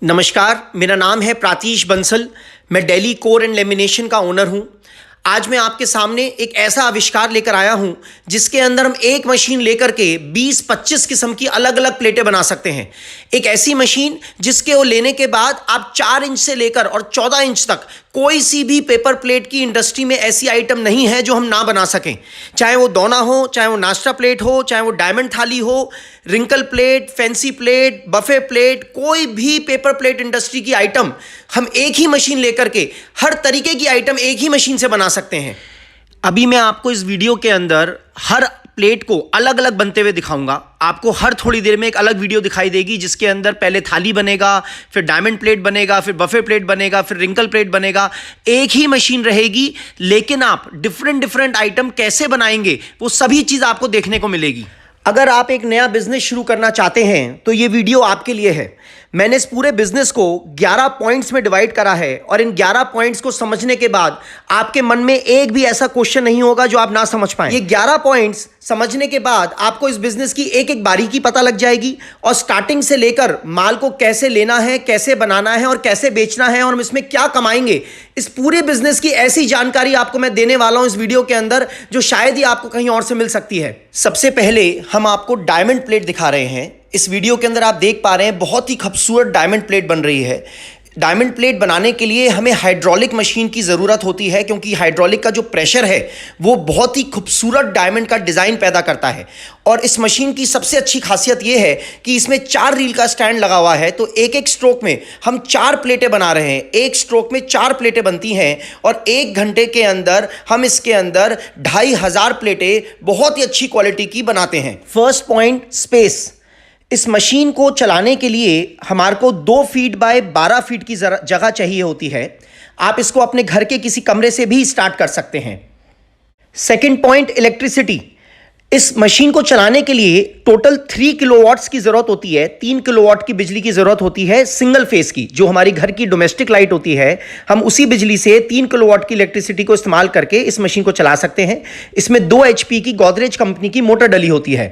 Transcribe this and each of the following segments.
नमस्कार, मेरा नाम है प्रातीश बंसल। मैं दिल्ली कोर एंड लेमिनेशन का ओनर हूं। आज मैं आपके सामने एक ऐसा आविष्कार लेकर आया हूं जिसके अंदर हम एक मशीन लेकर के 20-25 किस्म की अलग अलग प्लेटें बना सकते हैं। एक ऐसी मशीन जिसके वो लेने के बाद आप 4 इंच से लेकर और 14 इंच तक कोई सी भी पेपर प्लेट की इंडस्ट्री में ऐसी आइटम नहीं है जो हम ना बना सकें। चाहे वो दोना हो, चाहे वो नाश्ता प्लेट हो, चाहे वो डायमंड थाली हो, wrinkle plate, fancy plate, buffet plate, कोई भी पेपर प्लेट इंडस्ट्री की आइटम हम एक ही मशीन लेकर के हर तरीके की आइटम एक ही मशीन से बना सकते हैं। अभी मैं आपको इस वीडियो के अंदर हर प्लेट को अलग अलग बनते हुए दिखाऊंगा। आपको हर थोड़ी देर में एक अलग वीडियो दिखाई देगी जिसके अंदर पहले थाली बनेगा, फिर डायमंड प्लेट बनेगा, फिर बफे प्लेट बनेगा, फिर रिंकल प्लेट बनेगा। एक ही मशीन रहेगी, लेकिन आप डिफरेंट आइटम कैसे बनाएंगे वो सभी चीज़ आपको देखने को मिलेगी। अगर आप एक नया बिजनेस शुरू करना चाहते हैं तो ये वीडियो आपके लिए है। मैंने इस पूरे बिजनेस को 11 पॉइंट्स में डिवाइड करा है और इन 11 पॉइंट्स को समझने के बाद आपके मन में एक भी ऐसा क्वेश्चन नहीं होगा जो आप ना समझ पाएं। ये 11 पॉइंट्स समझने के बाद आपको इस बिजनेस की एक एक बारीकी पता लग जाएगी और स्टार्टिंग से लेकर माल को कैसे लेना है, कैसे बनाना है और कैसे बेचना है और हम इसमें क्या कमाएंगे, इस पूरे बिजनेस की ऐसी जानकारी आपको मैं देने वाला हूं इस वीडियो के अंदर जो शायद ही आपको कहीं और से मिल सकती है। सबसे पहले हम आपको डायमंड प्लेट दिखा रहे हैं। इस वीडियो के अंदर आप देख पा रहे हैं बहुत ही खूबसूरत डायमंड प्लेट बन रही है। डायमंड प्लेट बनाने के लिए हमें हाइड्रोलिक मशीन की ज़रूरत होती है क्योंकि हाइड्रोलिक का जो प्रेशर है वो बहुत ही खूबसूरत डायमंड का डिज़ाइन पैदा करता है। और इस मशीन की सबसे अच्छी खासियत ये है कि इसमें 4 रील का स्टैंड लगा हुआ है, तो एक एक स्ट्रोक में हम 4 प्लेटें बना रहे हैं। एक स्ट्रोक में 4 प्लेटें बनती हैं और 1 घंटे के अंदर हम इसके अंदर 2500 प्लेटें बहुत ही अच्छी क्वालिटी की बनाते हैं। First point, space. इस मशीन को चलाने के लिए हमारे को 2 फीट बाय 12 फीट की जगह चाहिए होती है। आप इसको अपने घर के किसी कमरे से भी स्टार्ट कर सकते हैं। Second point, electricity. इस मशीन को चलाने के लिए टोटल 3 किलोवाट्स की ज़रूरत होती है। 3 किलोवाट की बिजली की ज़रूरत होती है सिंगल फेस की, जो हमारी घर की डोमेस्टिक लाइट होती है। हम उसी बिजली से 3 किलोवाट की इलेक्ट्रिसिटी को इस्तेमाल करके इस मशीन को चला सकते हैं। इसमें 2 HP की गोदरेज कंपनी की मोटर डली होती है।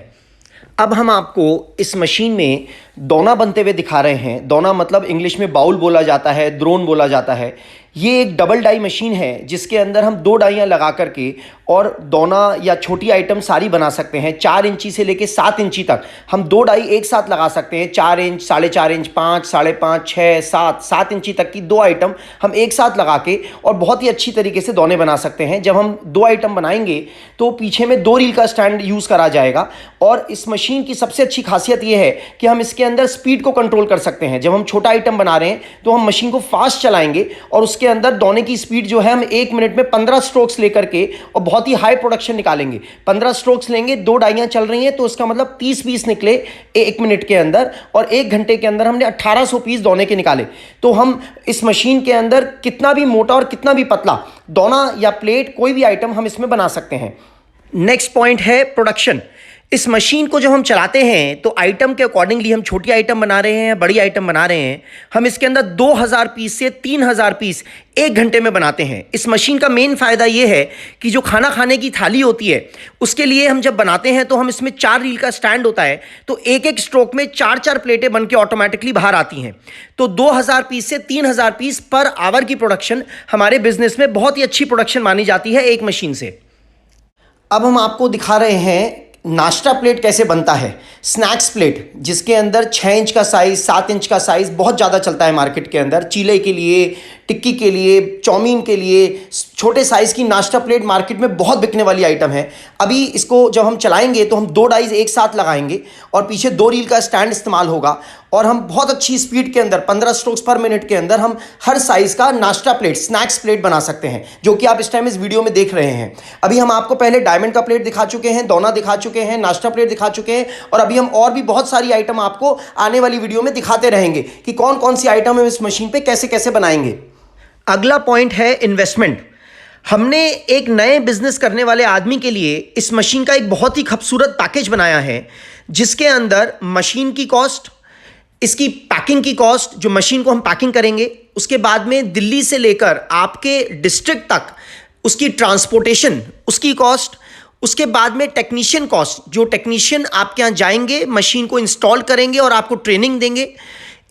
अब हम आपको इस मशीन में दोना बनते हुए दिखा रहे हैं। दोना मतलब इंग्लिश में बाउल बोला जाता है, द्रोण बोला जाता है। ये एक डबल डाई मशीन है जिसके अंदर हम 2 डाइयाँ लगा करके और दोना या छोटी आइटम सारी बना सकते हैं। 4 इंची से लेके 7 इंची तक हम 2 डाई एक साथ लगा सकते हैं। 4 इंच, 4.5 इंच, 5, 5.5, 6, 7 इंची तक की 2 आइटम हम एक साथ लगा के और बहुत ही अच्छी तरीके से दोने बना सकते हैं। जब हम 2 आइटम बनाएंगे तो पीछे में 2 रील का स्टैंड यूज़ करा जाएगा। और इस मशीन की सबसे अच्छी खासियत ये है कि हम इसके अंदर स्पीड को कंट्रोल कर सकते हैं। जब हम छोटा आइटम बना रहे हैं तो हम मशीन को फास्ट चलाएंगे और उसके अंदर दोने की स्पीड जो है हम 1 मिनट में 15 स्ट्रोक्स लेकर के और बहुत ही हाई प्रोडक्शन निकालेंगे। 15 स्ट्रोक्स लेंगे, 2 डाइयाँ चल रही हैं तो इसका मतलब 30 पीस निकले 1 मिनट के अंदर और 1 घंटे के अंदर हमने 1800 पीस दोने के निकाले। तो हम इस मशीन के अंदर कितना भी मोटा और कितना भी पतला दोना या प्लेट कोई भी आइटम हम इसमें बना सकते हैं। नेक्स्ट पॉइंट है प्रोडक्शन। इस मशीन को जब हम चलाते हैं तो आइटम के अकॉर्डिंगली हम छोटी आइटम बना रहे हैं, बड़ी आइटम बना रहे हैं, हम इसके अंदर 2000 पीस से 3000 पीस 1 घंटे में बनाते हैं। इस मशीन का मेन फ़ायदा ये है कि जो खाना खाने की थाली होती है उसके लिए हम जब बनाते हैं तो हम इसमें 4 रील का स्टैंड होता है, तो एक एक स्ट्रोक में 4 प्लेटें बन के ऑटोमेटिकली बाहर आती हैं। तो 2000 पीस से 3000 पीस पर आवर की प्रोडक्शन हमारे बिजनेस में बहुत ही अच्छी प्रोडक्शन मानी जाती है एक मशीन से। अब हम आपको दिखा रहे हैं नाश्ता प्लेट कैसे बनता है। स्नैक्स प्लेट जिसके अंदर 6 इंच का साइज़, 7 इंच का साइज़ बहुत ज़्यादा चलता है मार्केट के अंदर। चीले के लिए, टिक्की के लिए, चाउमीन के लिए छोटे साइज़ की नाश्ता प्लेट मार्केट में बहुत बिकने वाली आइटम है। अभी इसको जब हम चलाएंगे तो हम 2 डाइज एक साथ लगाएंगे और पीछे 2 रील का स्टैंड इस्तेमाल होगा और हम बहुत अच्छी स्पीड के अंदर 15 स्ट्रोक्स पर मिनट के अंदर हम हर साइज़ का नाश्ता प्लेट, स्नैक्स प्लेट बना सकते हैं, जो कि आप इस टाइम इस वीडियो में देख रहे हैं। अभी हम आपको पहले डायमंड का प्लेट दिखा चुके हैं, दोना दिखा चुके हैं, नाश्ता प्लेट दिखा चुके हैं और अभी हम और भी बहुत सारी आइटम आपको आने वाली वीडियो में दिखाते रहेंगे कि कौन कौन सी आइटम हम इस मशीन पे कैसे कैसे बनाएंगे। अगला पॉइंट है इन्वेस्टमेंट। हमने एक नए बिजनेस करने वाले आदमी के लिए इस मशीन का एक बहुत ही खूबसूरत पैकेज बनाया है जिसके अंदर मशीन की कॉस्ट, इसकी पैकिंग की कॉस्ट, जो मशीन को हम पैकिंग करेंगे, उसके बाद में दिल्ली से लेकर आपके डिस्ट्रिक्ट तक उसकी ट्रांसपोर्टेशन, उसकी कॉस्ट, उसके बाद में टेक्नीशियन कॉस्ट, जो टेक्नीशियन आपके यहाँ जाएंगे, मशीन को इंस्टॉल करेंगे और आपको ट्रेनिंग देंगे,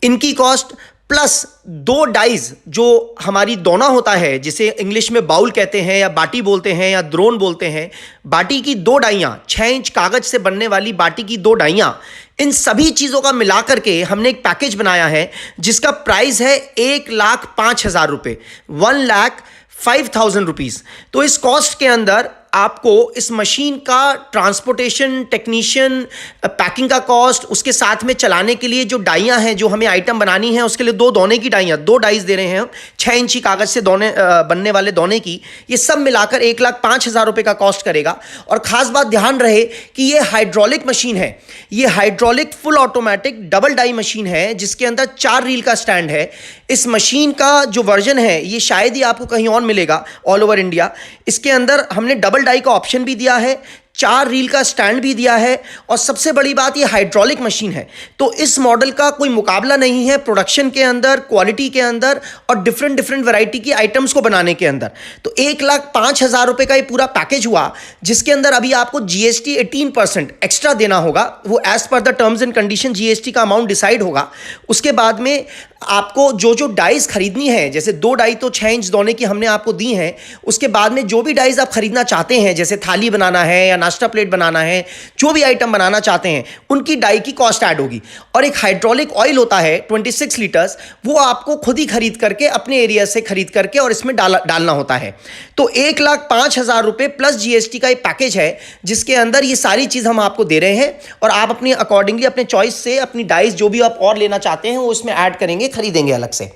इनकी कॉस्ट, प्लस 2 डाइज जो हमारी दोना होता है, जिसे इंग्लिश में बाउल कहते हैं या बाटी बोलते हैं या द्रोण बोलते हैं, बाटी की 2 डाइयाँ, 6 इंच कागज से बनने वाली बाटी की 2 डाइयाँ, इन सभी चीज़ों का मिला करके हमने एक पैकेज बनाया है जिसका प्राइस है 1,05,000 रुपये, 1,05,000 रुपीज़। तो इस कॉस्ट के अंदर आपको इस मशीन का ट्रांसपोर्टेशन, टेक्नीशियन, पैकिंग का कॉस्ट, उसके साथ में चलाने के लिए जो डाइयाँ हैं जो हमें आइटम बनानी है उसके लिए 2 दोने की डाइयाँ, 2 डाइज दे रहे हैं हम, 6 इंची कागज से दोने बनने वाले दोने की, ये सब मिलाकर 1,05,000 रुपये का कॉस्ट करेगा। और ख़ास बात ध्यान रहे कि ये हाइड्रोलिक मशीन है, ये hydraulic full automatic double die machine है जिसके अंदर 4 रील का स्टैंड है। इस मशीन का जो वर्जन है ये शायद ही आपको कहीं और मिलेगा ऑल ओवर इंडिया। इसके अंदर हमने डबल डाई का ऑप्शन भी दिया है, 4 रील का स्टैंड भी दिया है, और सबसे बड़ी बात ये हाइड्रोलिक मशीन है। तो इस मॉडल का कोई मुकाबला नहीं है प्रोडक्शन के अंदर, क्वालिटी के अंदर और डिफरेंट वैरायटी की आइटम्स को बनाने के अंदर। तो 1,05,000 रुपये का ये पूरा पैकेज हुआ, जिसके अंदर अभी आपको GST 18% एक्स्ट्रा देना होगा। वो as per the terms and condition GST का अमाउंट डिसाइड होगा। उसके बाद में आपको जो डाइज खरीदनी है, जैसे 2 डाई तो 6 इंच दोने की हमने आपको दी हैं, उसके बाद में जो भी डाइज आप खरीदना चाहते हैं, जैसे थाली बनाना है या नाश्ता प्लेट बनाना है, जो भी आइटम बनाना चाहते हैं, उनकी डाई की कॉस्ट ऐड होगी। और एक हाइड्रोलिक ऑयल होता है 26 लीटर्स, वो आपको खुद ही खरीद करके अपने एरिया से खरीद करके और इसमें डालना होता है। तो 1,05,000 रुपये प्लस GST का एक पैकेज है जिसके अंदर ये सारी चीज़ हम आपको दे रहे हैं, और आप अपनी अकॉर्डिंगली अपने चॉइस से अपनी डाइज जो भी आप और लेना चाहते हैं वो इसमें ऐड करेंगे, खरीदेंगे अलग से।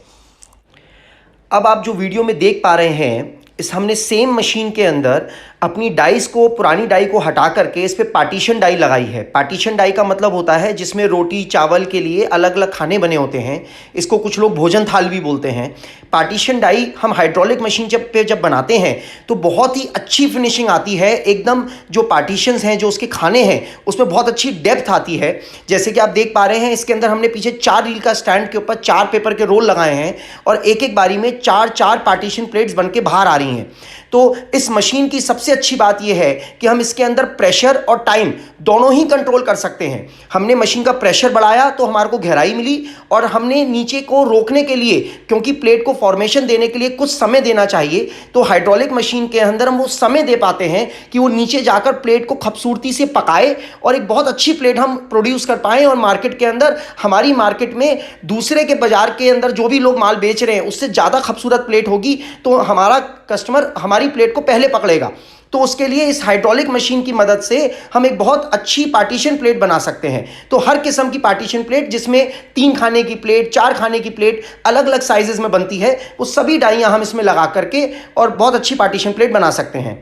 अब आप जो वीडियो में देख पा रहे हैं, इस हमने सेम मशीन के अंदर अपनी डाइस को, पुरानी डाई को हटा करके इस पे पार्टीशन डाई लगाई है। पार्टीशन डाई का मतलब होता है जिसमें रोटी चावल के लिए अलग अलग खाने बने होते हैं, इसको कुछ लोग भोजन थाल भी बोलते हैं। पार्टीशन डाई हम हाइड्रोलिक मशीन जब बनाते हैं तो बहुत ही अच्छी फिनिशिंग आती है, एकदम जो पार्टीशंस हैं, जो उसके खाने हैं, उसमें बहुत अच्छी डेप्थ आती है। जैसे कि आप देख पा रहे हैं, इसके अंदर हमने पीछे 4 रील का स्टैंड के ऊपर 4 पेपर के रोल लगाए हैं, और एक एक बारी में 4 पार्टीशन प्लेट्स बन के बाहर आ रही हैं। तो इस मशीन की सबसे अच्छी बात यह है कि हम इसके अंदर प्रेशर और टाइम दोनों ही कंट्रोल कर सकते हैं। हमने मशीन का प्रेशर बढ़ाया तो हमारे को गहराई मिली, और हमने नीचे को रोकने के लिए, क्योंकि प्लेट को फॉर्मेशन देने के लिए कुछ समय देना चाहिए, तो हाइड्रोलिक मशीन के अंदर हम वो समय दे पाते हैं कि वो नीचे जाकर प्लेट को खूबसूरती से पकाए और एक बहुत अच्छी प्लेट हम प्रोड्यूस कर पाएँ। और मार्केट के अंदर, हमारी मार्केट में दूसरे के बाजार के अंदर जो भी लोग माल बेच रहे हैं उससे ज़्यादा खूबसूरत प्लेट होगी, तो हमारा कस्टमर हमारी प्लेट को पहले पकड़ेगा। तो उसके लिए इस हाइड्रोलिक मशीन की मदद से हम एक बहुत अच्छी पार्टीशन प्लेट बना सकते हैं। तो हर किस्म की पार्टीशन प्लेट, जिसमें 3 खाने की प्लेट, 4 खाने की प्लेट अलग अलग साइजेस में बनती है, वो सभी डाइयाँ हम इसमें लगा करके और बहुत अच्छी पार्टीशन प्लेट बना सकते हैं।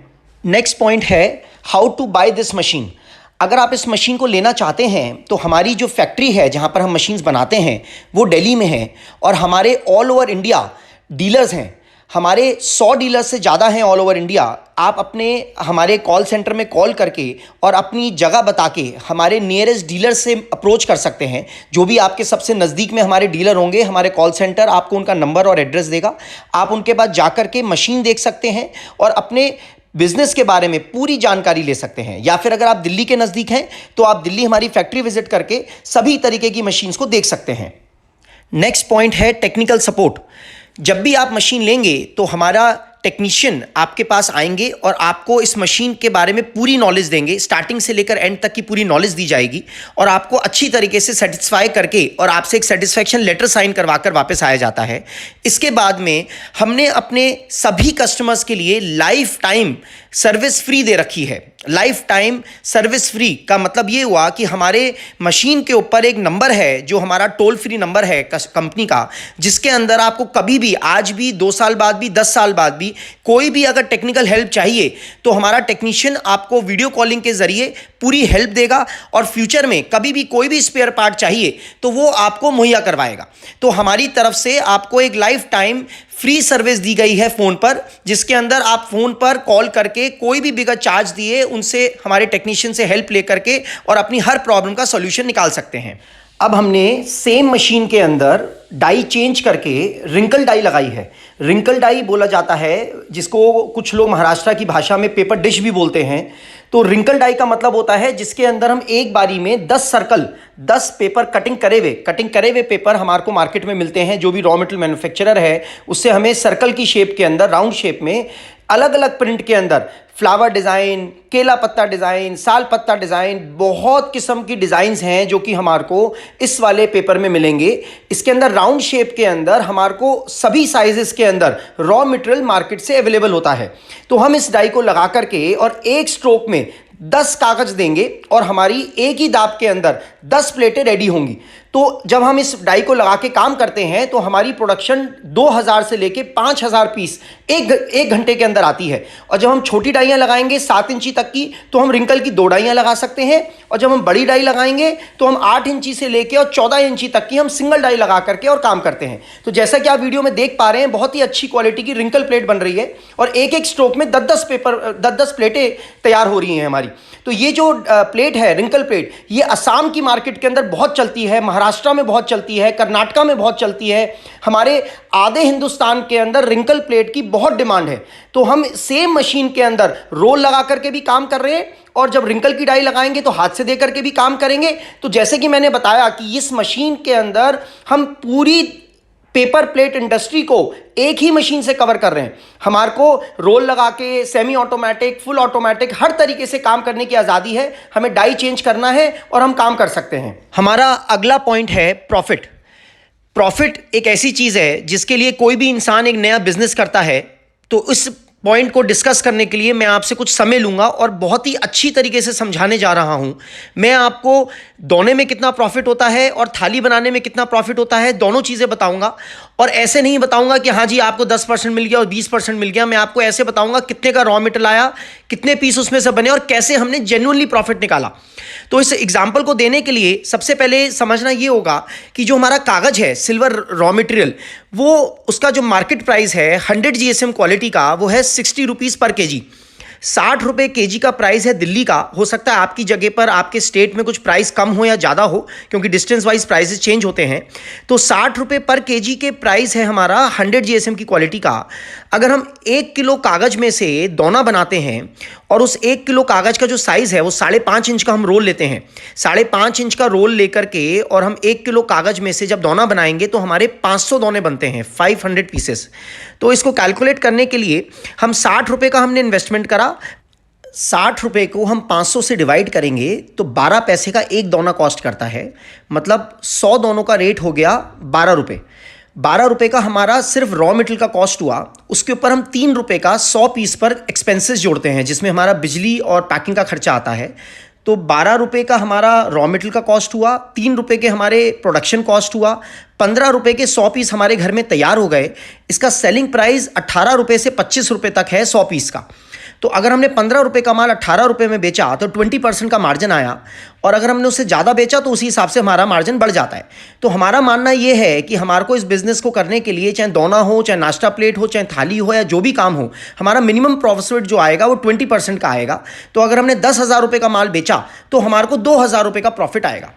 नेक्स्ट पॉइंट है how to buy this machine. अगर आप इस मशीन को लेना चाहते हैं तो हमारी जो फैक्ट्री है जहाँ पर हम मशीन्स बनाते हैं वो दिल्ली में है, और हमारे ऑल ओवर इंडिया डीलर्स हैं, हमारे 100 डीलर्स से ज़्यादा हैं ऑल ओवर इंडिया। आप अपने हमारे कॉल सेंटर में कॉल करके और अपनी जगह बता के हमारे नियरेस्ट डीलर से अप्रोच कर सकते हैं। जो भी आपके सबसे नज़दीक में हमारे डीलर होंगे, हमारे कॉल सेंटर आपको उनका नंबर और एड्रेस देगा। आप उनके पास जा कर के मशीन देख सकते हैं और अपने बिजनेस के बारे में पूरी जानकारी ले सकते हैं। या फिर अगर आप दिल्ली के नज़दीक हैं तो आप दिल्ली हमारी फैक्ट्री विजिट करके सभी तरीके की मशीन्स को देख सकते हैं। नेक्स्ट पॉइंट है टेक्निकल सपोर्ट। जब भी आप मशीन लेंगे तो हमारा टेक्नीशियन आपके पास आएंगे और आपको इस मशीन के बारे में पूरी नॉलेज देंगे, स्टार्टिंग से लेकर एंड तक की पूरी नॉलेज दी जाएगी, और आपको अच्छी तरीके से सेटिस्फाई करके और आपसे एक सेटिस्फैक्शन लेटर साइन करवा कर वापस आया जाता है। इसके बाद में हमने अपने सभी कस्टमर्स के लिए लाइफ टाइम सर्विस फ्री दे रखी है। लाइफ टाइम सर्विस फ्री का मतलब ये हुआ कि हमारे मशीन के ऊपर एक नंबर है जो हमारा टोल फ्री नंबर है कंपनी का, जिसके अंदर आपको कभी भी, आज भी, 2 साल बाद भी, 10 साल बाद भी कोई भी अगर टेक्निकल हेल्प चाहिए तो हमारा टेक्नीशियन आपको वीडियो कॉलिंग के जरिए पूरी हेल्प देगा, और फ्यूचर में कभी भी कोई भी स्पेयर पार्ट चाहिए तो वो आपको मुहैया करवाएगा। तो हमारी तरफ से आपको एक लाइफ टाइम फ्री सर्विस दी गई है फ़ोन पर, जिसके अंदर आप फ़ोन पर कॉल करके कोई भी बिगर चार्ज दिए उनसे, हमारे टेक्नीशियन से हेल्प ले करके और अपनी हर प्रॉब्लम का सॉल्यूशन निकाल सकते हैं। अब हमने सेम मशीन के अंदर डाई चेंज करके रिंकल डाई लगाई है। रिंकल डाई बोला जाता है जिसको कुछ लोग महाराष्ट्र की भाषा में पेपर डिश भी बोलते हैं। तो रिंकल डाई का मतलब होता है जिसके अंदर हम एक बारी में 10 सर्कल 10 पेपर कटिंग करे हुए पेपर हमारे को मार्केट में मिलते हैं। जो भी रॉ मटेरियल मैन्युफैक्चरर है उससे हमें सर्कल की शेप के अंदर, राउंड शेप में, अलग अलग प्रिंट के अंदर फ्लावर डिज़ाइन, केला पत्ता डिज़ाइन, साल पत्ता डिज़ाइन, बहुत किस्म की डिज़ाइंस हैं जो कि हमारे को इस वाले पेपर में मिलेंगे। इसके अंदर राउंड शेप के अंदर हमारे को सभी साइजेस के अंदर रॉ मटेरियल मार्केट से अवेलेबल होता है। तो हम इस डाई को लगा करके और एक स्ट्रोक में 10 कागज देंगे और हमारी एक ही दाब के अंदर 10 प्लेटें रेडी होंगी। तो जब हम इस डाई को लगा के काम करते हैं तो हमारी प्रोडक्शन 2000 से लेके 5000 पीस एक घंटे के अंदर आती है। और जब हम छोटी डाइयाँ लगाएंगे 7 इंची तक की तो हम रिंकल की 2 डाइयाँ लगा सकते हैं। और जब हम बड़ी डाई लगाएंगे तो हम 8 इंची से लेके और 14 इंची तक की हम सिंगल डाई लगा करके और काम करते हैं। तो जैसा कि आप वीडियो में देख पा रहे हैं, बहुत ही अच्छी क्वालिटी की रिंकल प्लेट बन रही है और एक एक स्ट्रोक में 10-10 प्लेटें तैयार हो रही हैं हमारी। तो ये जो प्लेट है, रिंकल प्लेट, ये असम की मार्केट के अंदर बहुत चलती है, महाराष्ट्र में बहुत चलती है, कर्नाटका में बहुत चलती है। हमारे आधे हिंदुस्तान के अंदर रिंकल प्लेट की बहुत डिमांड है। तो हम सेम मशीन के अंदर रोल लगा करके भी काम कर रहे हैं और जब रिंकल की डाई लगाएंगे तो हाथ से दे करके भी काम करेंगे। तो जैसे कि मैंने बताया कि इस मशीन के अंदर हम पूरी पेपर प्लेट इंडस्ट्री को एक ही मशीन से कवर कर रहे हैं। हमारे को रोल लगा के, सेमी ऑटोमेटिक, फुल ऑटोमेटिक, हर तरीके से काम करने की आज़ादी है। हमें डाई चेंज करना है और हम काम कर सकते हैं। हमारा अगला पॉइंट है प्रॉफिट। प्रॉफिट एक ऐसी चीज़ है जिसके लिए कोई भी इंसान एक नया बिजनेस करता है। तो इस पॉइंट को डिस्कस करने के लिए मैं आपसे कुछ समय लूंगा और बहुत ही अच्छी तरीके से समझाने जा रहा हूं। मैं आपको दोने में कितना प्रॉफिट होता है और थाली बनाने में कितना प्रॉफिट होता है, दोनों चीज़ें बताऊंगा। और ऐसे नहीं बताऊंगा कि हाँ जी आपको 10% मिल गया और 20% मिल गया। मैं आपको ऐसे बताऊंगा कितने का रॉ मटेरियल आया, कितने पीस उसमें से बने और कैसे हमने जेन्युइनली प्रॉफिट निकाला। तो इस एग्जाम्पल को देने के लिए सबसे पहले समझना ये होगा कि जो हमारा कागज़ है, सिल्वर रॉ मटेरियल, वो उसका जो मार्केट प्राइस है 100 GSM क्वालिटी का, वो है 60 रुपीज़ पर केजी। 60 रुपये केजी का प्राइस है दिल्ली का। हो सकता है आपकी जगह पर, आपके स्टेट में कुछ प्राइस कम हो या ज़्यादा हो, क्योंकि डिस्टेंस वाइज प्राइसेस चेंज होते हैं। तो 60 रुपये पर केजी के प्राइस है हमारा 100 GSM की क्वालिटी का। अगर हम 1 किलो कागज़ में से दोना बनाते हैं और उस 1 किलो कागज़ का जो साइज़ है वो 5.5 इंच का हम रोल लेते हैं, 5.5 इंच का रोल लेकर के और हम 1 किलो कागज़ में से जब दोना बनाएंगे तो हमारे 500 दोने बनते हैं, 500 पीसेस। तो इसको कैलकुलेट करने के लिए हम 60 रुपये का हमने इन्वेस्टमेंट करा, 60 रुपये को हम 500 से डिवाइड करेंगे तो 12 पैसे का एक दोना कॉस्ट करता है। मतलब 100 दोनों का रेट हो गया 12 रुपये। 12 रुपये का हमारा सिर्फ रॉ मटेरियल का कॉस्ट हुआ। उसके ऊपर हम 3 रुपये का 100 पीस पर एक्सपेंसेस जोड़ते हैं, जिसमें हमारा बिजली और पैकिंग का खर्चा आता है। तो 12 रुपये का हमारा रॉ मटेरियल का कॉस्ट हुआ, 3 रुपये के हमारे प्रोडक्शन कॉस्ट हुआ, 15 रुपये के 100 पीस हमारे घर में तैयार हो गए। इसका सेलिंग प्राइस 18 रुपये से 25 रुपये तक है 100 पीस का। तो अगर हमने 15 रुपये का माल 18 रुपये में बेचा तो 20% का मार्जिन आया, और अगर हमने उससे ज़्यादा बेचा तो उसी हिसाब से हमारा मार्जिन बढ़ जाता है। तो हमारा मानना ये है कि हमारे को इस बिज़नेस को करने के लिए, चाहे दोना हो, चाहे नाश्ता प्लेट हो, चाहे थाली हो, या जो भी काम हो, हमारा मिनिमम प्रॉफिट जो आएगा वो 20% का आएगा। तो अगर हमने 10,000 रुपये का माल बेचा तो हमारे को 2,000 रुपये का प्रॉफिट आएगा।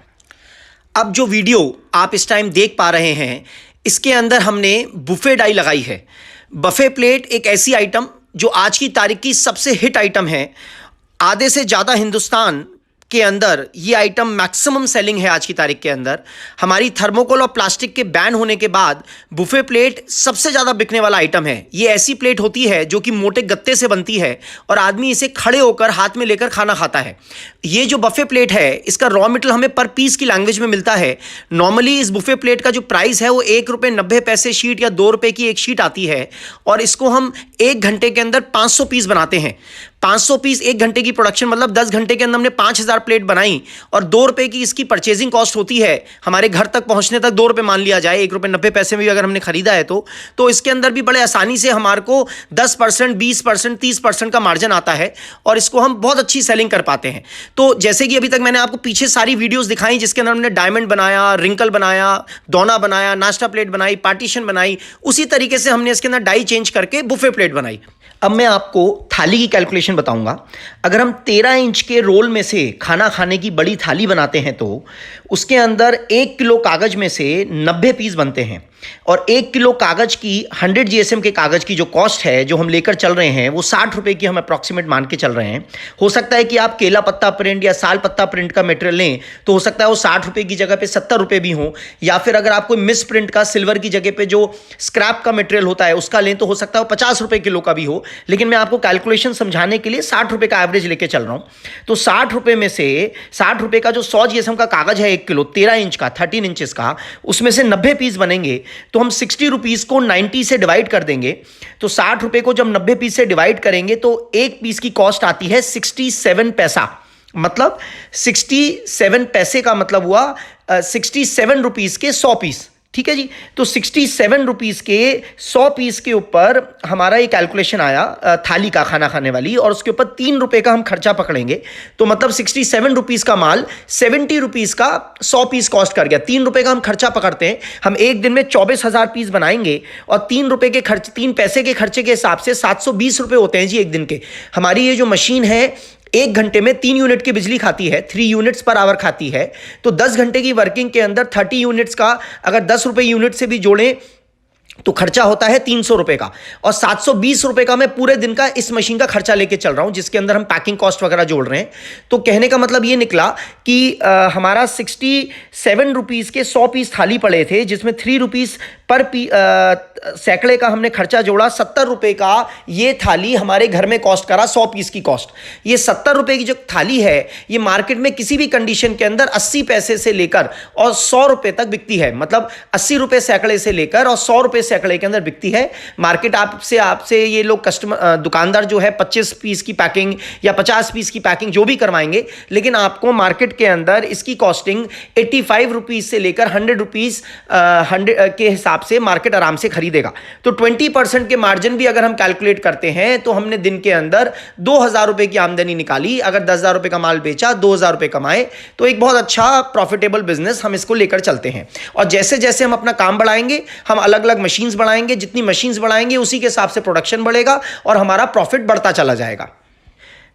अब जो वीडियो आप इस टाइम देख पा रहे हैं, इसके अंदर हमने बुफे डाई लगाई है। बफे प्लेट एक ऐसी आइटम जो आज की तारीख की सबसे हिट आइटम है। आधे से ज़्यादा हिंदुस्तान के अंदर ये आइटम मैक्सिमम सेलिंग है आज की तारीख के अंदर। हमारी थर्मोकोल और प्लास्टिक के बैन होने के बाद बुफे प्लेट सबसे ज़्यादा बिकने वाला आइटम है। ये ऐसी प्लेट होती है जो कि मोटे गत्ते से बनती है और आदमी इसे खड़े होकर हाथ में लेकर खाना खाता है। ये जो बफे प्लेट है, इसका रॉ मटेरियल हमें पर पीस की लैंग्वेज में मिलता है। नॉर्मली इस बुफे प्लेट का जो प्राइस है वो 1 रुपये 90 पैसे शीट या 2 रुपये की एक शीट आती है, और इसको हम 1 घंटे के अंदर 500 पीस बनाते हैं। 500 पीस 1 घंटे की प्रोडक्शन, मतलब 10 घंटे के अंदर हमने 5000 प्लेट बनाई, और 2 रुपये की इसकी परचेजिंग कॉस्ट होती है। हमारे घर तक पहुंचने तक 2 रुपये मान लिया जाए, 1 रुपये 90 पैसे में भी अगर हमने खरीदा है तो इसके अंदर भी बड़े आसानी से हमारे को 10%, 20%, 30% का मार्जिन आता है, और इसको हम बहुत अच्छी सेलिंग कर पाते हैं। तो जैसे कि अभी तक मैंने आपको पीछे सारी वीडियोस दिखाई जिसके अंदर हमने डायमंड बनाया, रिंकल बनाया, दोना बनाया, नाश्ता प्लेट बनाई, पार्टीशन बनाई, उसी तरीके से हमने इसके अंदर डाई चेंज करके बुफे प्लेट बनाई। अब मैं आपको थाली की कैलकुलेशन बताऊंगा। अगर हम 13 इंच के रोल में से खाना खाने की बड़ी थाली बनाते हैं तो उसके अंदर 1 किलो कागज में से 90 पीस बनते हैं और 1 किलो कागज की 100 जीएसएम के कागज की जो कॉस्ट है जो हम लेकर चल रहे हैं वो 60 रुपए की हम अप्रॉक्सीमेट मान के चल रहे हैं। हो सकता है कि आप केला पत्ता प्रिंट या साल पत्ता प्रिंट का मटेरियल लें तो हो सकता है वो 60 रुपए की जगह पे 70 रुपए भी हो, या फिर अगर आप कोई मिस प्रिंट का सिल्वर की जगह पे जो स्क्रैप का मटेरियल होता है उसका लें तो हो सकता है वो 50 रुपए किलो का भी हो। लेकिन मैं आपको कैलकुलेशन समझाने के लिए 60 रुपए का एवरेज लेके चल रहा हूं। तो 60 रुपए में से 60 रुपए का जो 100 जीएसएम का कागज है 1 किलो 13 इंच का 13 इंचेस का, उसमें से 90 पीस बनेंगे तो हम 60 रुपीज को 90 से डिवाइड कर देंगे। तो 60 रुपए को जब 90 पीस से डिवाइड करेंगे तो एक पीस की कॉस्ट आती है 67 पैसा। मतलब 67 पैसे का मतलब हुआ 67 रुपीज के 100 पीस। ठीक है जी। तो 67 रुपीज के 100 पीस के ऊपर हमारा ये कैलकुलेशन आया थाली का खाना खाने वाली, और उसके ऊपर 3 रुपए का हम खर्चा पकड़ेंगे तो मतलब 67 रुपीज का माल 70 रुपीज का 100 पीस कॉस्ट कर गया। 3 रुपए का हम खर्चा पकड़ते हैं, हम एक दिन में 24,000 पीस बनाएंगे और 3 रुपए के खर्च 3 पैसे के खर्चे के हिसाब से 720 रुपए होते हैं जी एक दिन के। हमारी ये जो मशीन है 1 घंटे में 3 यूनिट की बिजली खाती है, 3 यूनिट्स पर आवर खाती है। तो 10 घंटे की वर्किंग के अंदर 30 यूनिट्स का अगर 10 रुपए यूनिट से भी जोड़ें तो खर्चा होता है 300 रुपए का, और 720 रुपए का मैं पूरे दिन का इस मशीन का खर्चा लेके चल रहा हूं जिसके अंदर हम पैकिंग कॉस्ट वगैरह जोड़ रहे हैं। तो कहने का मतलब ये निकला कि हमारा 67 रुपीज के 100 पीस थाली पड़े थे जिसमें 3 रुपीज पर सैकड़े का हमने खर्चा जोड़ा। 70 रुपए का ये थाली हमारे घर में कॉस्ट करा 100 पीस की कॉस्ट। ये 70 रुपए की जो थाली है ये मार्केट में किसी भी कंडीशन के अंदर 80 पैसे से लेकर और 100 रुपए तक बिकती है। मतलब 80 रुपए सैकड़े से लेकर और 100 रुपए सैकड़े के अंदर बिकती है। मार्केट आपसे ये लोग कस्टमर दुकानदार जो है 25 पीस की पैकिंग या 50 पीस की पैकिंग जो भी करवाएंगे, लेकिन आपको मार्केट के अंदर इसकी कॉस्टिंग 85 रुपीज से लेकर 100 रुपीज 100 के हिसाब से मार्केट आराम से खरीदेगा। तो 20% के मार्जिन भी अगर हम कैलकुलेट करते हैं तो हमने दिन के अंदर 2,000 रुपए की आमदनी निकाली। अगर 10,000 रुपए का माल बेचा 2,000 रुपए कमाए तो एक बहुत अच्छा प्रॉफिटेबल बिजनेस हम इसको लेकर चलते हैं। और जैसे जैसे हम अपना काम बढ़ाएंगे हम अलग अलग मशीन्स बढ़ाएंगे, जितनी मशीन्स बढ़ाएंगे उसी के हिसाब से प्रोडक्शन बढ़ेगा और हमारा प्रॉफिट बढ़ता चला जाएगा।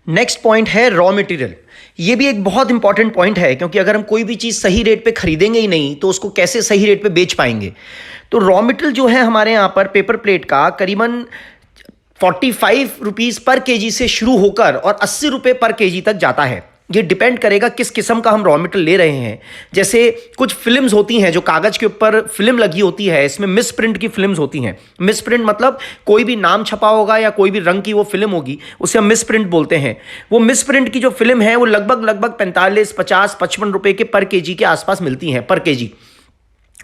नेक्स्ट पॉइंट है रॉ मटेरियल। ये भी एक बहुत इंपॉर्टेंट पॉइंट है क्योंकि अगर हम कोई भी चीज़ सही रेट पे खरीदेंगे ही नहीं तो उसको कैसे सही रेट पे बेच पाएंगे। तो रॉ मटेरियल जो है हमारे यहाँ पर पेपर प्लेट का करीबन 45 रुपीज़ पर केजी से शुरू होकर और 80 रुपये पर केजी तक जाता है। ये डिपेंड करेगा किस किस्म का हम रॉ मटेरियल ले रहे हैं। जैसे कुछ फिल्म्स होती हैं जो कागज़ के ऊपर फिल्म लगी होती है, इसमें मिस प्रिंट की फिल्म्स होती हैं। मिस प्रिंट मतलब कोई भी नाम छपा होगा या कोई भी रंग की वो फिल्म होगी, उसे हम मिस प्रिंट बोलते हैं। वो मिस प्रिंट की जो फिल्म है वो लगभग 45, 50, 55 रुपये के पर केजी के आसपास मिलती हैं पर केजी।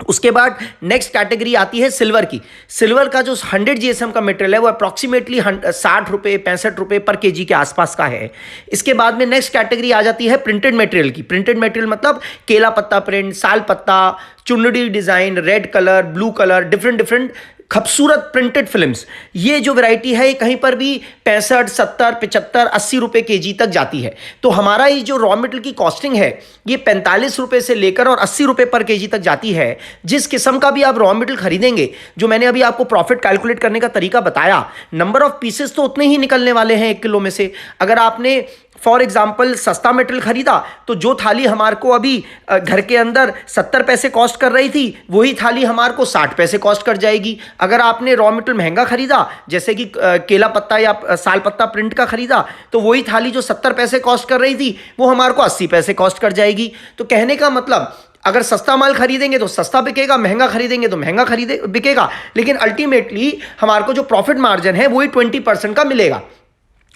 उसके बाद नेक्स्ट कैटेगरी आती है सिल्वर की। सिल्वर का जो 100 जीएसएम का मटेरियल है वो अप्रॉक्सीमेटली 60 रुपये 65 रुपये पर केजी के आसपास का है। इसके बाद में नेक्स्ट कैटेगरी आ जाती है प्रिंटेड मटेरियल की। प्रिंटेड मटेरियल मतलब केला पत्ता प्रिंट, साल पत्ता, चुन्नड़ी design, red colour, blue colour, different खूबसूरत प्रिंटेड फिल्म्स। ये जो वैरायटी है ये कहीं पर भी 65, 70, 75, 80 रुपये केजी तक जाती है। तो हमारा ये जो रॉ मटेरियल की कॉस्टिंग है ये 45 रुपये से लेकर और 80 रुपये पर केजी तक जाती है। जिस किस्म का भी आप रॉ मटेरियल खरीदेंगे, जो मैंने अभी आपको प्रॉफिट कैलकुलेट करने का तरीका बताया, नंबर ऑफ पीसेस तो उतने ही निकलने वाले हैं 1 किलो में से। अगर आपने फॉर एग्जाम्पल सस्ता मटेरियल खरीदा तो जो थाली हमारे को अभी घर के अंदर 70 पैसे कॉस्ट कर रही थी वही थाली हमारे को 60 पैसे कॉस्ट कर जाएगी। अगर आपने रॉ मटेरियल महंगा खरीदा जैसे कि केला पत्ता या साल पत्ता प्रिंट का खरीदा तो वही थाली जो 70 पैसे कॉस्ट कर रही थी वो हमारे को 80 पैसे कॉस्ट कर जाएगी। तो कहने का मतलब अगर सस्ता माल खरीदेंगे तो सस्ता बिकेगा, महंगा खरीदेंगे तो महंगा बिकेगा, लेकिन अल्टीमेटली हमारे को जो प्रॉफिट मार्जिन है वही 20% का मिलेगा।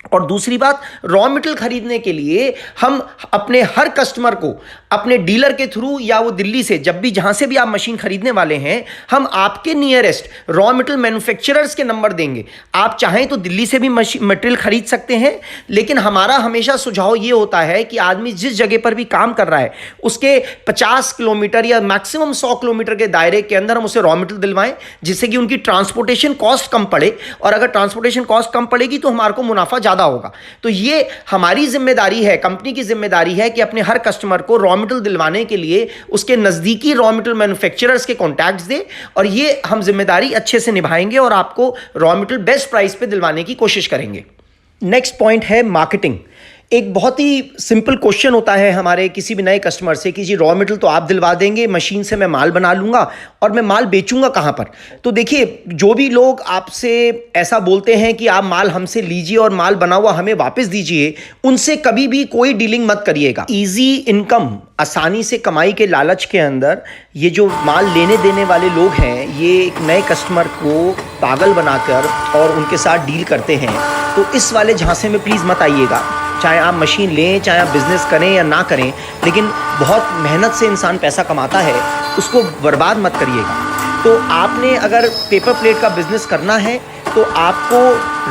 और दूसरी बात, रॉ मटेरियल खरीदने के लिए हम अपने हर कस्टमर को अपने डीलर के थ्रू या वो दिल्ली से जब भी जहां से भी आप मशीन खरीदने वाले हैं, हम आपके नियरेस्ट रॉ मटेरियल मैन्युफैक्चरर्स के नंबर देंगे। आप चाहें तो दिल्ली से भी मटेरियल खरीद सकते हैं, लेकिन हमारा हमेशा सुझाव ये होता है कि आदमी जिस जगह पर भी काम कर रहा है उसके 50 किलोमीटर या मैक्सिमम 100 किलोमीटर के दायरे के अंदर हम उसे रॉ मटेरियल दिलवाएं, जिससे कि उनकी ट्रांसपोर्टेशन कॉस्ट कम पड़े। और अगर ट्रांसपोर्टेशन कॉस्ट कम पड़ेगी तो हमारे को मुनाफा ज़्यादा होगा। तो ये हमारी जिम्मेदारी है, कंपनी की जिम्मेदारी है कि अपने हर कस्टमर को रॉ मटेरियल दिलवाने के लिए उसके नज़दीकी रॉ मटेरियल मैन्युफैक्चरर्स के कॉन्टैक्ट्स दे, और ये हम जिम्मेदारी अच्छे से निभाएंगे और आपको रॉ मटेरियल बेस्ट प्राइस पे दिलवाने की कोशिश करेंगे। नेक्स्ट पॉइंट है मार्केटिंग। एक बहुत ही सिंपल क्वेश्चन होता है हमारे किसी भी नए कस्टमर से कि जी रॉ मटेरियल तो आप दिलवा देंगे, मशीन से मैं माल बना लूँगा, और मैं माल बेचूंगा कहाँ पर? तो देखिए, जो भी लोग आपसे ऐसा बोलते हैं कि आप माल हमसे लीजिए और माल बना हुआ हमें वापस दीजिए, उनसे कभी भी कोई डीलिंग मत करिएगा। ईजी इनकम, आसानी से कमाई के लालच के अंदर ये जो माल लेने देने वाले लोग हैं, ये एक नए कस्टमर को पागल बनाकर और उनके साथ डील करते हैं। तो इस वाले झांसे में प्लीज़ मत आइएगा। चाहे आप मशीन लें, चाहे आप बिज़नेस करें या ना करें, लेकिन बहुत मेहनत से इंसान पैसा कमाता है, उसको बर्बाद मत करिएगा। तो आपने अगर पेपर प्लेट का बिज़नेस करना है तो आपको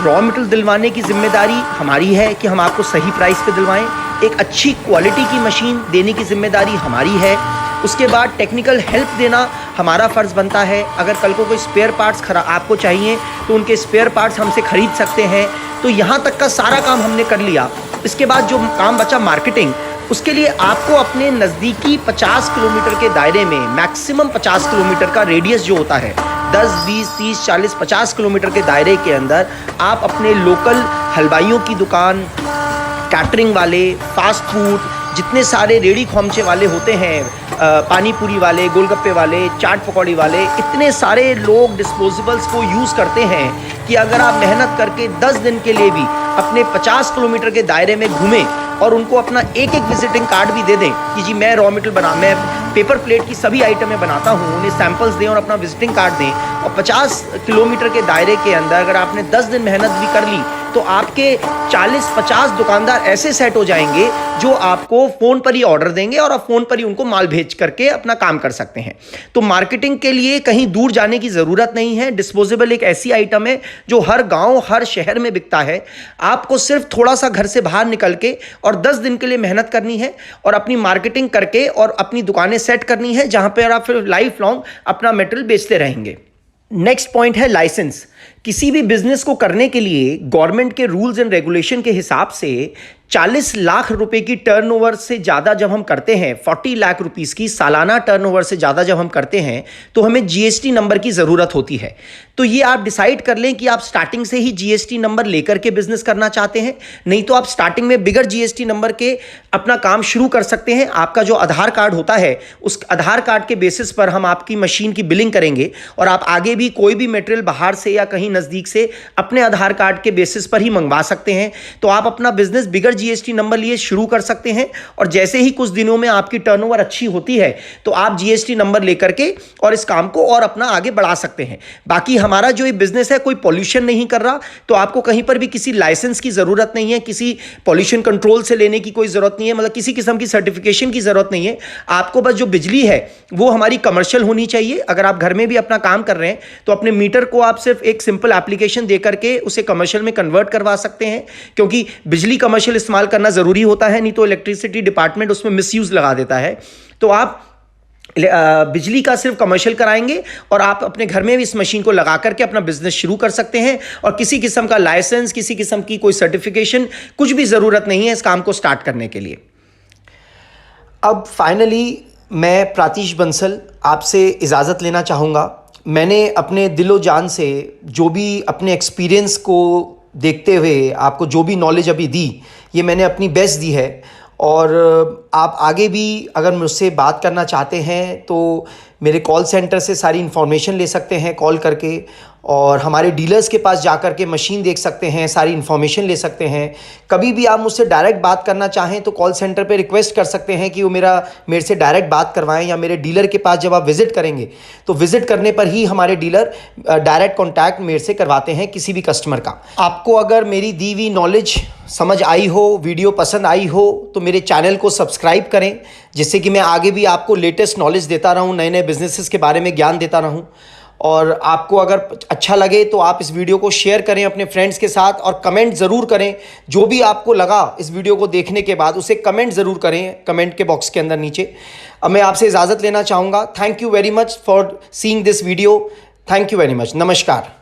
रॉ मटेरियल दिलवाने की जिम्मेदारी हमारी है कि हम आपको सही प्राइस पे दिलवाएं। एक अच्छी क्वालिटी की मशीन देने की जिम्मेदारी हमारी है। उसके बाद टेक्निकल हेल्प देना हमारा फ़र्ज़ बनता है। अगर कल को कोई स्पेयर पार्ट्स आपको चाहिए तो उनके स्पेयर पार्ट्स हमसे ख़रीद सकते हैं। तो यहाँ तक का सारा काम हमने कर लिया। इसके बाद जो काम बचा मार्केटिंग, उसके लिए आपको अपने नज़दीकी 50 किलोमीटर के दायरे में, मैक्सिमम 50 किलोमीटर का रेडियस जो होता है, 10, 20, 30, 40, 50 किलोमीटर के दायरे के अंदर आप अपने लोकल हलवाइयों की दुकान, कैटरिंग वाले, फास्ट फूड, जितने सारे रेड़ी खोमचे वाले होते हैं, पानी पूरी वाले, गोलगप्पे वाले, चाट पकौड़ी वाले, इतने सारे लोग डिस्पोजेबल्स को यूज़ करते हैं कि अगर आप मेहनत करके 10 दिन के लिए भी अपने 50 किलोमीटर के दायरे में घूमें और उनको अपना एक एक विजिटिंग कार्ड भी दे दें कि जी मैं रॉ मटेरियल मैं पेपर प्लेट की सभी आइटमें बनाता हूँ, उन्हें सैंपल्स दें और अपना विजिटिंग कार्ड दें, और 50 किलोमीटर के दायरे के अंदर अगर आपने 10 दिन मेहनत भी कर ली तो आपके 40-50 दुकानदार ऐसे सेट हो जाएंगे जो आपको फ़ोन पर ही ऑर्डर देंगे और आप फ़ोन पर ही उनको माल भेज करके अपना काम कर सकते हैं। तो मार्केटिंग के लिए कहीं दूर जाने की ज़रूरत नहीं है। डिस्पोजेबल एक ऐसी आइटम है जो हर गांव, हर शहर में बिकता है। आपको सिर्फ थोड़ा सा घर से बाहर निकल के और 10 दिन के लिए मेहनत करनी है और अपनी मार्केटिंग करके और अपनी दुकानें सेट करनी है, जहाँ पर आप फिर लाइफ लॉन्ग अपना मटेरियल बेचते रहेंगे। नेक्स्ट पॉइंट है लाइसेंस। किसी भी बिजनेस को करने के लिए गवर्नमेंट के रूल्स एंड रेगुलेशन के हिसाब से 40 लाख रुपए की टर्नओवर से ज़्यादा जब हम करते हैं, 40 लाख रुपीस की सालाना टर्नओवर से ज़्यादा जब हम करते हैं, तो हमें जीएसटी नंबर की ज़रूरत होती है। तो ये आप डिसाइड कर लें कि आप स्टार्टिंग से ही जीएसटी नंबर लेकर के बिजनेस करना चाहते हैं, नहीं तो आप स्टार्टिंग में बिगर जीएसटी नंबर के अपना काम शुरू कर सकते हैं। आपका जो आधार कार्ड होता है, उस आधार कार्ड के बेसिस पर हम आपकी मशीन की बिलिंग करेंगे और आप आगे भी कोई भी मटेरियल बाहर से या कहीं नज़दीक से अपने आधार कार्ड के बेसिस पर ही मंगवा सकते हैं। तो आप अपना बिजनेस बिगर जीएसटी नंबर लिए शुरू कर सकते हैं, और जैसे ही कुछ दिनों में आपकी टर्नओवर अच्छी होती है तो आप जीएसटी नंबर लेकर के और इस काम को और अपना आगे बढ़ा सकते हैं। बाकी हमारा जो ये बिजनेस है कोई पॉल्यूशन नहीं कर रहा, तो आपको कहीं पर भी किसी लाइसेंस की ज़रूरत नहीं है, किसी पॉल्यूशन कंट्रोल से लेने की कोई ज़रूरत नहीं है, मतलब किसी किस्म की सर्टिफिकेशन की ज़रूरत नहीं है। आपको बस जो बिजली है वो हमारी कमर्शियल होनी चाहिए। अगर आप घर में भी अपना काम कर रहे हैं तो अपने मीटर को आप सिर्फ एक सिंपल एप्लीकेशन दे करके उसे कमर्शियल में कन्वर्ट करवा सकते हैं, क्योंकि बिजली कमर्शियल इस्तेमाल करना ज़रूरी होता है, नहीं तो इलेक्ट्रिसिटी डिपार्टमेंट उसमें मिसयूज़ लगा देता है। तो आप बिजली का सिर्फ कमर्शियल कराएंगे और आप अपने घर में भी इस मशीन को लगा करके अपना बिजनेस शुरू कर सकते हैं, और किसी किस्म का लाइसेंस, किसी किस्म की कोई सर्टिफिकेशन, कुछ भी ज़रूरत नहीं है इस काम को स्टार्ट करने के लिए। अब फाइनली मैं प्रातीश बंसल आपसे इजाज़त लेना चाहूँगा। मैंने अपने दिलो जान से जो भी अपने एक्सपीरियंस को देखते हुए आपको जो भी नॉलेज अभी दी, ये मैंने अपनी बेस्ट दी है। और आप आगे भी अगर मुझसे बात करना चाहते हैं तो मेरे कॉल सेंटर से सारी इन्फॉर्मेशन ले सकते हैं कॉल करके, और हमारे डीलर्स के पास जाकर के मशीन देख सकते हैं, सारी इन्फॉर्मेशन ले सकते हैं। कभी भी आप मुझसे डायरेक्ट बात करना चाहें तो कॉल सेंटर पे रिक्वेस्ट कर सकते हैं कि वो मेरे से डायरेक्ट बात करवाएं, या मेरे डीलर के पास जब आप विज़िट करेंगे तो विज़िट करने पर ही हमारे डीलर डायरेक्ट कॉन्टैक्ट मेरे से करवाते हैं किसी भी कस्टमर का। आपको अगर मेरी दी हुई नॉलेज समझ आई हो, वीडियो पसंद आई हो, तो मेरे चैनल को सब्सक्राइब करें, जिससे कि मैं आगे भी आपको लेटेस्ट नॉलेज देता रहूं, नए नए बिजनेसेस के बारे में ज्ञान देता रहूं। और आपको अगर अच्छा लगे तो आप इस वीडियो को शेयर करें अपने फ्रेंड्स के साथ, और कमेंट ज़रूर करें। जो भी आपको लगा इस वीडियो को देखने के बाद उसे कमेंट ज़रूर करें कमेंट के बॉक्स के अंदर नीचे। अब मैं आपसे इजाज़त लेना चाहूँगा। Thank you very much for seeing this video. Thank you very much. नमस्कार।